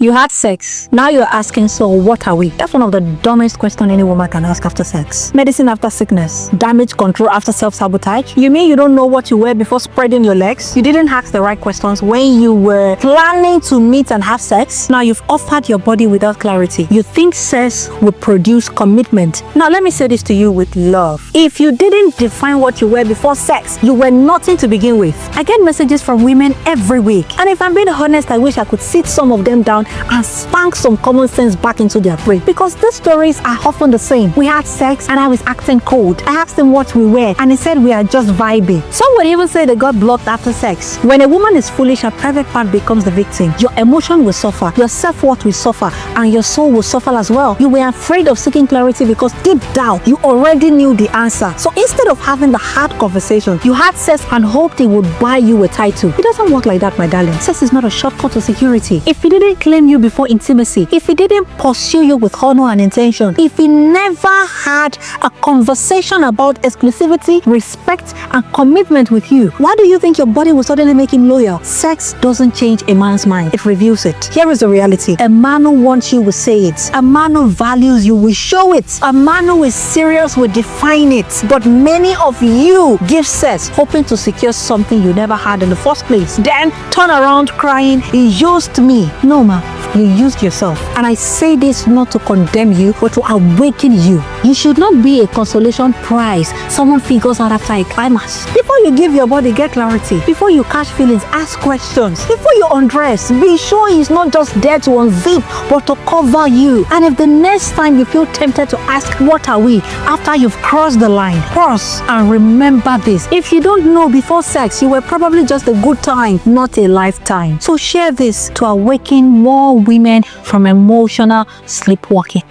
You had sex. Now you're asking, so what are we? That's one of the dumbest questions any woman can ask after sex. Medicine after sickness. Damage control after self-sabotage. You mean you don't know what you wear before spreading your legs? You didn't ask the right questions when you were planning to meet and have sex? Now you've offered your body without clarity. You think sex will produce commitment. Now let me say this to you with love. If you didn't define what you were before sex, you were nothing to begin with. I get messages from women every week. And if I'm being honest, I wish I could sit some of them down and spank some common sense back into their brain, because these stories are often the same. We had sex and I was acting cold. I asked him what we were and he said we are just vibing. Some would even say they got blocked after sex. When a woman is foolish, her private part becomes the victim. Your emotion will suffer, your self-worth will suffer, and your soul will suffer as well. You were afraid of seeking clarity because deep down you already knew the answer. So instead of having the hard conversation, you had sex and hoped it would buy you a title. It doesn't work like that, my darling. Sex is not a shortcut to security. If he didn't claim you before intimacy, if he didn't pursue you with honor and intention, if he never had a conversation about exclusivity, respect, and commitment with you, why do you think your body will suddenly make him loyal? Sex doesn't change a man's mind, it reveals it. Here is the reality. A man who wants you will say it. A man who values you will show it. A man who is serious will define it. But many of you give sex hoping to secure something you never had in the first place, then turn around crying, he used me. No, ma, you used yourself. And I say this not to condemn you, but to awaken you. You should not be a consolation prize someone figures out after a climax. Before you give your body, get clarity. Before you catch feelings, ask questions. Before you undress, be sure he's not just there to unzip, but to cover you. And if the next time you feel tempted to ask, what are we? After you've crossed the line, pause and remember this. If you don't know before sex, you were probably just a good time, not a lifetime. So share this to awaken more women from emotional sleepwalking.